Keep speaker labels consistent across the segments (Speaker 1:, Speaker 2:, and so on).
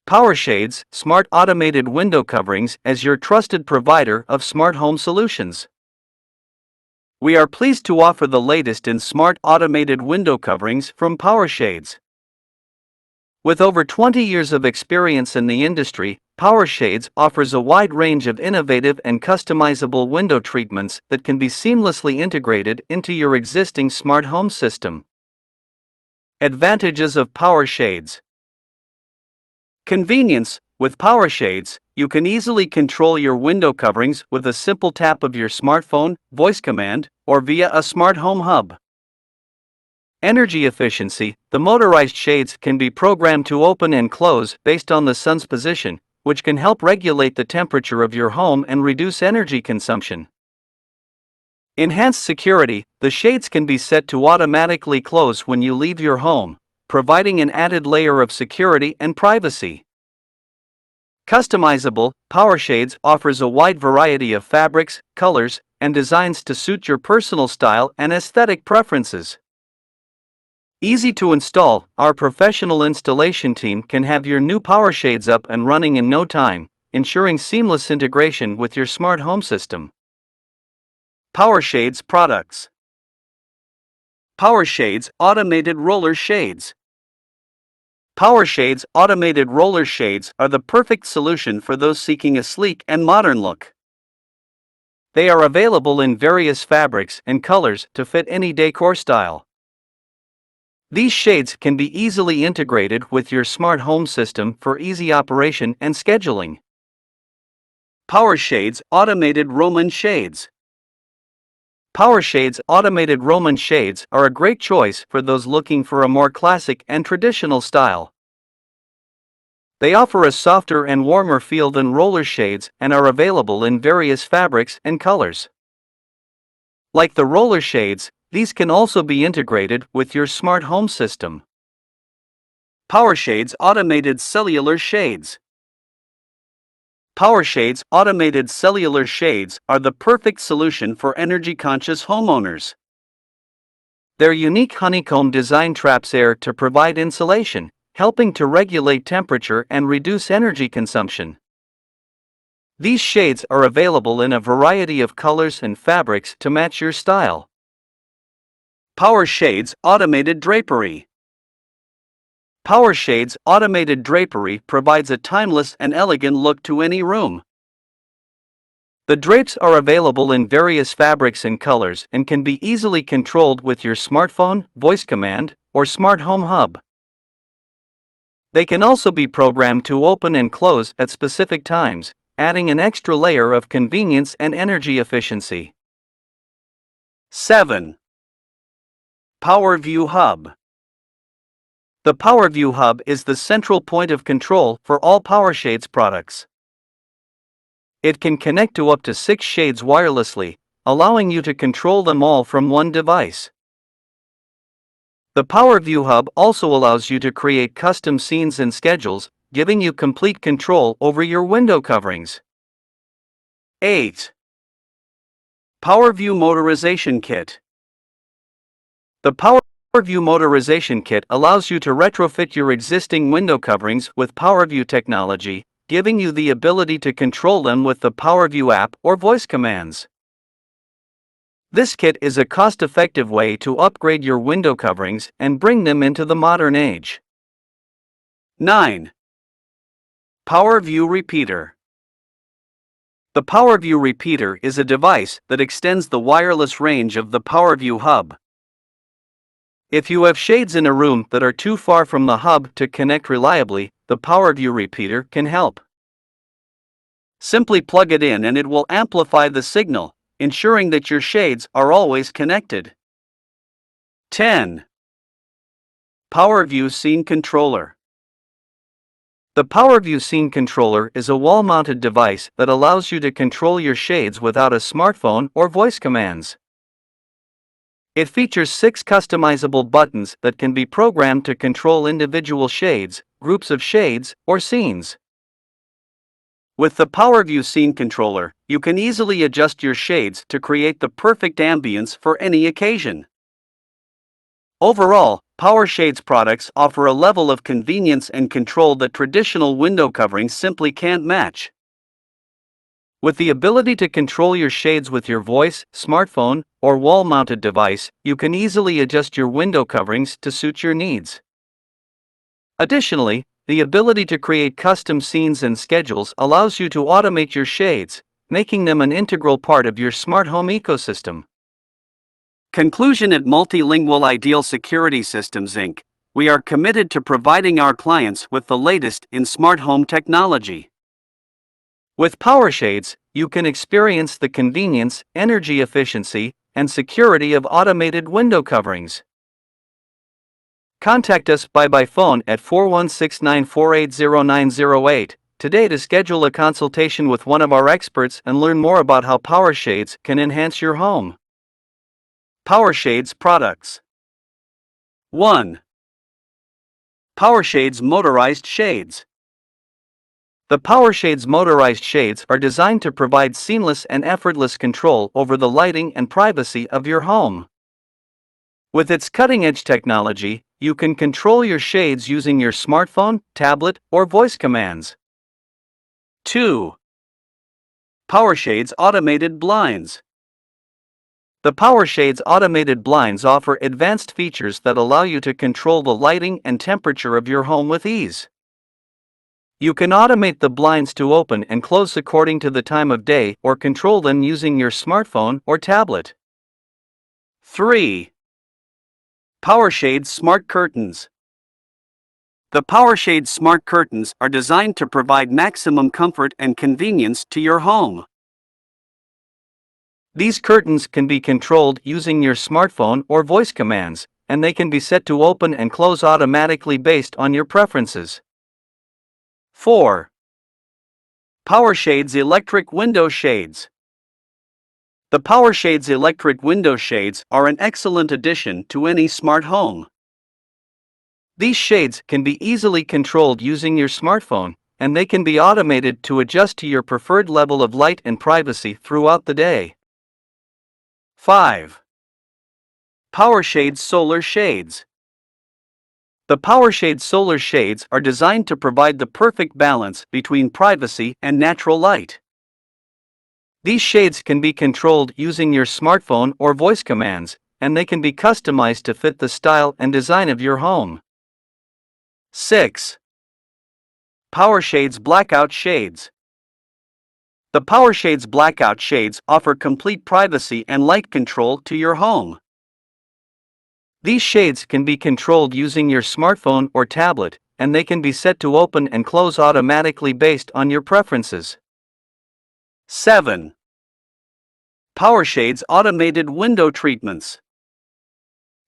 Speaker 1: PowerShades, smart automated window coverings as your trusted provider of smart home solutions. We are pleased to offer the latest in smart automated window coverings from PowerShades. With over 20 years of experience in the industry, PowerShades offers a wide range of innovative and customizable window treatments that can be seamlessly integrated into your existing smart home system. Advantages of PowerShades. Convenience. With PowerShades, you can easily control your window coverings with a simple tap of your smartphone, voice command, or via a smart home hub. Energy efficiency. The motorized shades can be programmed to open and close based on the sun's position, which can help regulate the temperature of your home and reduce energy consumption. Enhanced security. The shades can be set to automatically close when you leave your home, providing an added layer of security and privacy. Customizable. PowerShades offers a wide variety of fabrics, colors, and designs to suit your personal style and aesthetic preferences. Easy to install. Our professional installation team can have your new PowerShades up and running in no time, ensuring seamless integration with your smart home system. PowerShades products. PowerShades Automated Roller Shades. PowerShades Automated Roller Shades are the perfect solution for those seeking a sleek and modern look. They are available in various fabrics and colors to fit any decor style. These shades can be easily integrated with your smart home system for easy operation and scheduling. PowerShades Automated Roman Shades. PowerShades Automated Roman Shades are a great choice for those looking for a more classic and traditional style. They offer a softer and warmer feel than roller shades and are available in various fabrics and colors. Like the roller shades, these can also be integrated with your smart home system. PowerShades Automated Cellular Shades. PowerShades Automated Cellular Shades are the perfect solution for energy-conscious homeowners. Their unique honeycomb design traps air to provide insulation, helping to regulate temperature and reduce energy consumption. These shades are available in a variety of colors and fabrics to match your style. PowerShades Automated Drapery. PowerShades Automated Drapery provides a timeless and elegant look to any room. The drapes are available in various fabrics and colors and can be easily controlled with your smartphone, voice command, or smart home hub. They can also be programmed to open and close at specific times, adding an extra layer of convenience and energy efficiency. 7. PowerView Hub. The PowerView Hub is the central point of control for all PowerShades products. It can connect to up to 6 shades wirelessly, allowing you to control them all from one device. The PowerView Hub also allows you to create custom scenes and schedules, giving you complete control over your window coverings. 8. PowerView Motorization Kit. The PowerView Motorization Kit allows you to retrofit your existing window coverings with PowerView technology, giving you the ability to control them with the PowerView app or voice commands. This kit is a cost-effective way to upgrade your window coverings and bring them into the modern age. 9. PowerView Repeater. The PowerView Repeater is a device that extends the wireless range of the PowerView Hub. If you have shades in a room that are too far from the hub to connect reliably, the PowerView Repeater can help. Simply plug it in and it will amplify the signal, ensuring that your shades are always connected. 10. PowerView Scene Controller. The PowerView Scene Controller is a wall-mounted device that allows you to control your shades without a smartphone or voice commands. It features 6 customizable buttons that can be programmed to control individual shades, groups of shades, or scenes. With the PowerView Scene Controller, you can easily adjust your shades to create the perfect ambience for any occasion. Overall, PowerShades products offer a level of convenience and control that traditional window coverings simply can't match. With the ability to control your shades with your voice, smartphone, or wall-mounted device, you can easily adjust your window coverings to suit your needs. Additionally, the ability to create custom scenes and schedules allows you to automate your shades, making them an integral part of your smart home ecosystem. Conclusion: at Multilingual Ideal Security Systems Inc., we are committed to providing our clients with the latest in smart home technology. With PowerShades, you can experience the convenience, energy efficiency, and security of automated window coverings. Contact us by phone at 416-948-0908 today to schedule a consultation with one of our experts and learn more about how PowerShades can enhance your home. PowerShades products. 1. PowerShades Motorized Shades. The PowerShades motorized shades are designed to provide seamless and effortless control over the lighting and privacy of your home. With its cutting-edge technology, you can control your shades using your smartphone, tablet, or voice commands. 2. PowerShades Automated Blinds. The PowerShades automated blinds offer advanced features that allow you to control the lighting and temperature of your home with ease. You can automate the blinds to open and close according to the time of day or control them using your smartphone or tablet. 3. PowerShades Smart Curtains. The PowerShades Smart Curtains are designed to provide maximum comfort and convenience to your home. These curtains can be controlled using your smartphone or voice commands, and they can be set to open and close automatically based on your preferences. 4. PowerShades Electric Window Shades. The PowerShades electric window shades are an excellent addition to any smart home. These shades can be easily controlled using your smartphone, and they can be automated to adjust to your preferred level of light and privacy throughout the day. 5. PowerShades Solar Shades. The PowerShades solar shades are designed to provide the perfect balance between privacy and natural light. These shades can be controlled using your smartphone or voice commands, and they can be customized to fit the style and design of your home. 6. PowerShades Blackout Shades. The PowerShades Blackout Shades offer complete privacy and light control to your home. These shades can be controlled using your smartphone or tablet, and they can be set to open and close automatically based on your preferences. 7. PowerShades Automated Window Treatments.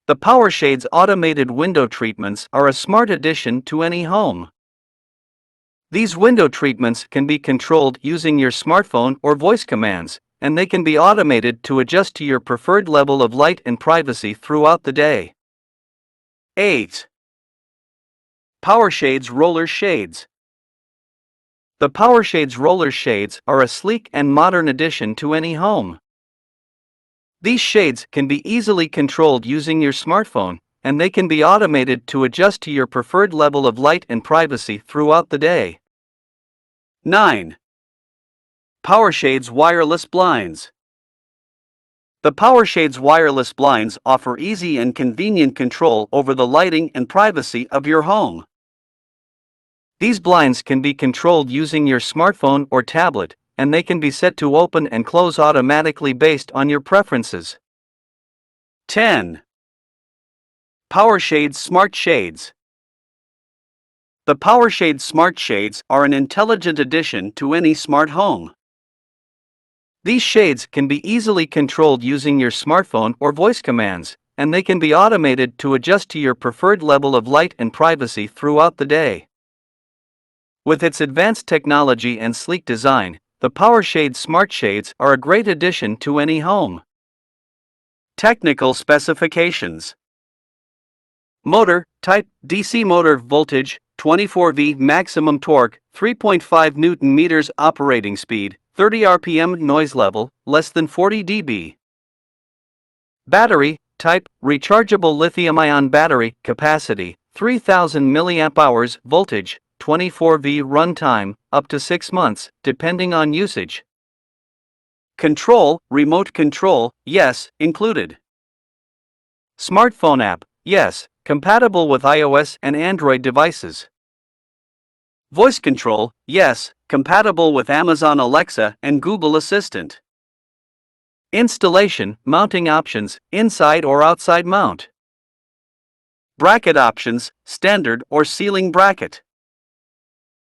Speaker 1: The PowerShades Automated Window Treatments are a smart addition to any home. These window treatments can be controlled using your smartphone or voice commands, and they can be automated to adjust to your preferred level of light and privacy throughout the day. 8. PowerShades Roller Shades. The PowerShades Roller Shades are a sleek and modern addition to any home. These shades can be easily controlled using your smartphone, and they can be automated to adjust to your preferred level of light and privacy throughout the day. 9. PowerShades Wireless Blinds. The PowerShades wireless blinds offer easy and convenient control over the lighting and privacy of your home. These blinds can be controlled using your smartphone or tablet, and they can be set to open and close automatically based on your preferences. 10. PowerShades Smart Shades. The PowerShades Smart Shades are an intelligent addition to any smart home. These shades can be easily controlled using your smartphone or voice commands, and they can be automated to adjust to your preferred level of light and privacy throughout the day. With its advanced technology and sleek design, the PowerShades Smart Shades are a great addition to any home. Technical specifications. Motor type: DC motor, voltage 24V, maximum torque 3.5 Newton meters, operating speed 30 RPM, noise level less than 40 dB. Battery Type, rechargeable lithium-ion battery, capacity, 3000 mAh, voltage, 24V runtime, up to 6 months, depending on usage. Control, remote control, yes, included. Smartphone app, yes, compatible with iOS and Android devices. Voice control, yes, compatible with Amazon Alexa and Google Assistant. Installation, mounting options, inside or outside mount. Bracket options, standard or ceiling bracket.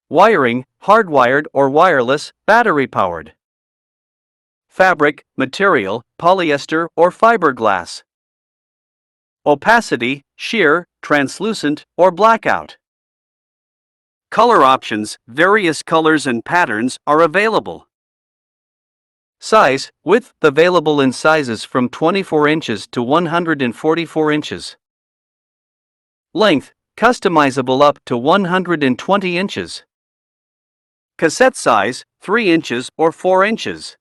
Speaker 1: Wiring, hardwired or wireless, battery powered. Fabric, material, polyester or fiberglass. Opacity, sheer, translucent, or blackout. Color options, various colors and patterns are available. Size, width, available in sizes from 24 inches to 144 inches. Length, customizable up to 120 inches. Cassette size, 3 inches or 4 inches.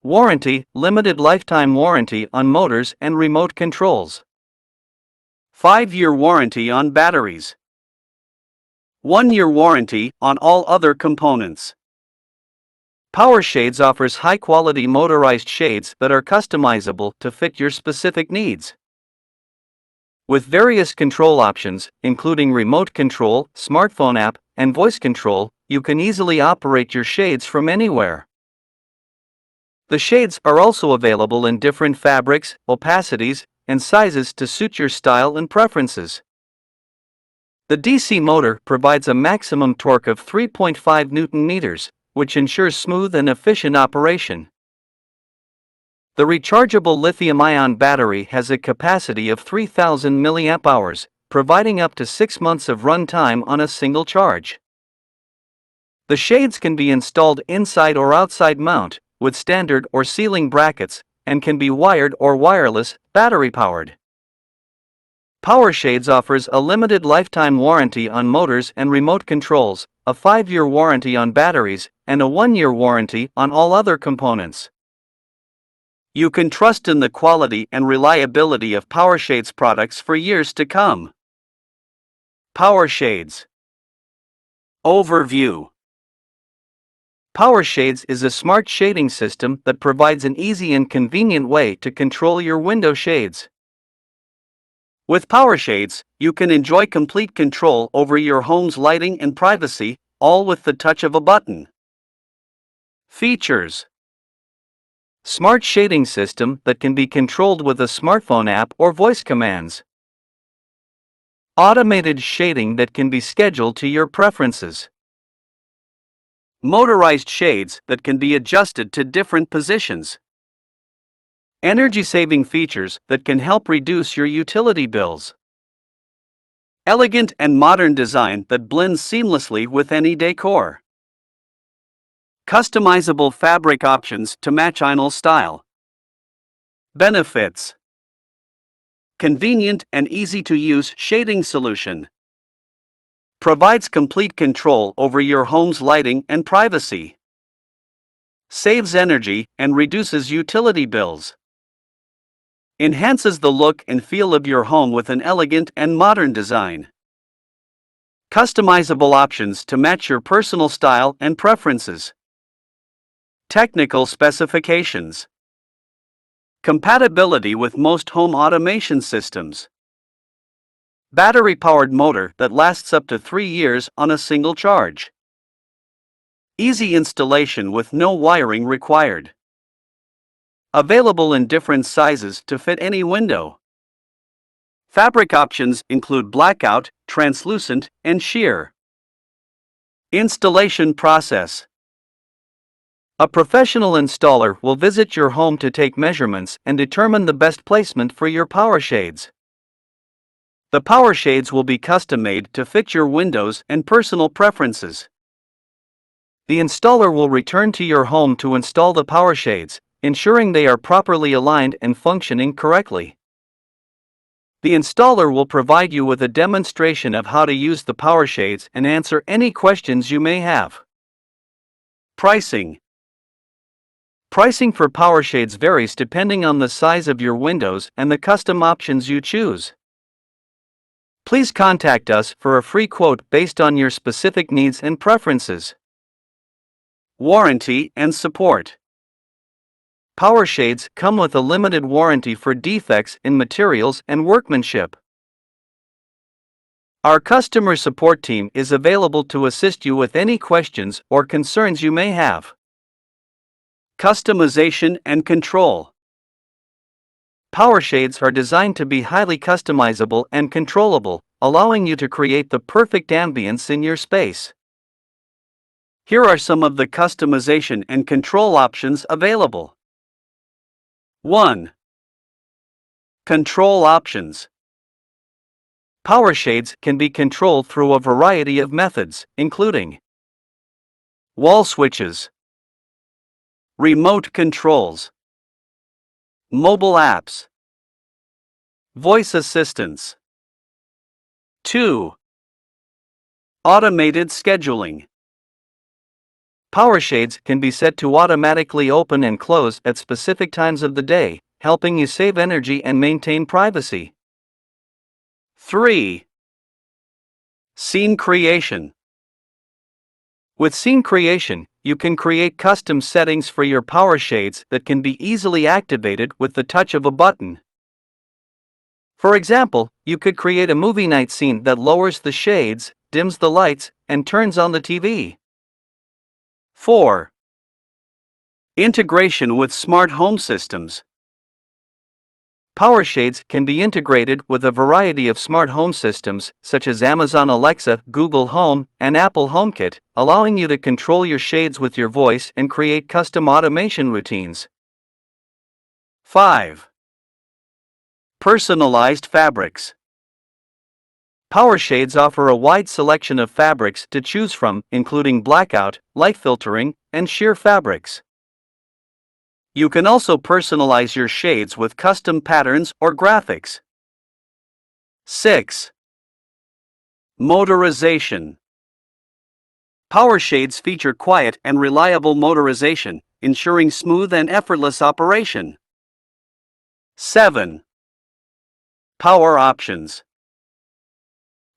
Speaker 1: Warranty, limited lifetime warranty on motors and remote controls. 5-year warranty on batteries. 1-year warranty on all other components. PowerShades offers high-quality motorized shades that are customizable to fit your specific needs. With various control options, including remote control, smartphone app, and voice control, you can easily operate your shades from anywhere. The shades are also available in different fabrics, opacities, and sizes to suit your style and preferences. The DC motor provides a maximum torque of 3.5 Nm, which ensures smooth and efficient operation. The rechargeable lithium-ion battery has a capacity of 3000 mAh, providing up to 6 months of runtime on a single charge. The shades can be installed inside or outside mount, with standard or ceiling brackets, and can be wired or wireless, battery-powered. PowerShades offers a limited lifetime warranty on motors and remote controls, a 5-year warranty on batteries, and a 1-year warranty on all other components. You can trust in the quality and reliability of PowerShades products for years to come. PowerShades Overview. PowerShades is a smart shading system that provides an easy and convenient way to control your window shades. With PowerShades, you can enjoy complete control over your home's lighting and privacy, all with the touch of a button. Features: smart shading system that can be controlled with a smartphone app or voice commands. Automated shading that can be scheduled to your preferences. Motorized shades that can be adjusted to different positions. Energy-saving features that can help reduce your utility bills. Elegant and modern design that blends seamlessly with any decor. Customizable fabric options to match vinyl style. Benefits: convenient and easy-to-use shading solution. Provides complete control over your home's lighting and privacy. Saves energy and reduces utility bills. Enhances the look and feel of your home with an elegant and modern design. Customizable options to match your personal style and preferences. Technical specifications. Compatibility with most home automation systems. Battery-powered motor that lasts up to 3 years on a single charge. Easy installation with no wiring required. Available in different sizes to fit any window. Fabric options include blackout, translucent, and sheer. Installation process. A professional installer will visit your home to take measurements and determine the best placement for your PowerShades. The PowerShades will be custom-made to fit your windows and personal preferences. The installer will return to your home to install the PowerShades, ensuring they are properly aligned and functioning correctly. The installer will provide you with a demonstration of how to use the PowerShades and answer any questions you may have. Pricing. Pricing for PowerShades varies depending on the size of your windows and the custom options you choose. Please contact us for a free quote based on your specific needs and preferences. Warranty and support. PowerShades come with a limited warranty for defects in materials and workmanship. Our customer support team is available to assist you with any questions or concerns you may have. Customization and control. PowerShades are designed to be highly customizable and controllable, allowing you to create the perfect ambience in your space. Here are some of the customization and control options available. 1. Control options. PowerShades can be controlled through a variety of methods, including wall switches, remote controls, mobile apps, voice assistants. 2. Automated scheduling. PowerShades can be set to automatically open and close at specific times of the day, helping you save energy and maintain privacy. 3. Scene creation. With scene creation, you can create custom settings for your PowerShades that can be easily activated with the touch of a button. For example, you could create a movie night scene that lowers the shades, dims the lights, and turns on the TV. 4. Integration with smart home systems. PowerShades can be integrated with a variety of smart home systems such as Amazon Alexa, Google Home, and Apple HomeKit, allowing you to control your shades with your voice and create custom automation routines. 5. Personalized fabrics. PowerShades offer a wide selection of fabrics to choose from, including blackout, light filtering, and sheer fabrics. You can also personalize your shades with custom patterns or graphics. 6. Motorization. PowerShades feature quiet and reliable motorization, ensuring smooth and effortless operation. 7. Power options.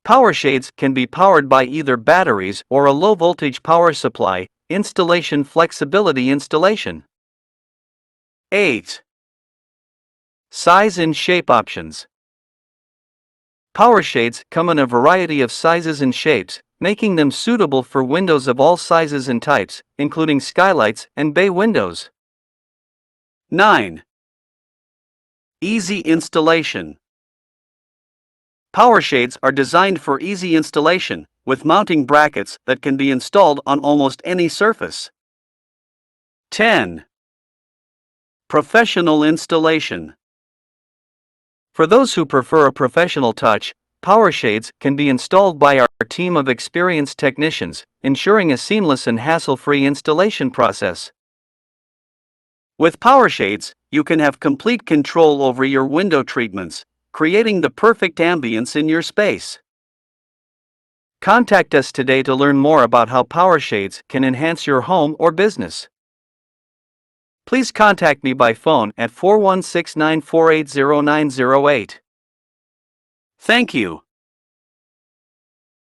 Speaker 1: PowerShades can be powered by either batteries or a low-voltage power supply. Installation flexibility. 8. Size and shape options. PowerShades come in a variety of sizes and shapes, making them suitable for windows of all sizes and types, including skylights and bay windows. 9. Easy installation. PowerShades are designed for easy installation, with mounting brackets that can be installed on almost any surface. 10. Professional installation. For those who prefer a professional touch, PowerShades can be installed by our team of experienced technicians, ensuring a seamless and hassle-free installation process. With PowerShades, you can have complete control over your window treatments, creating the perfect ambience in your space. Contact us today to learn more about how PowerShades can enhance your home or business. Please contact me by phone at 416-948-0908. Thank you.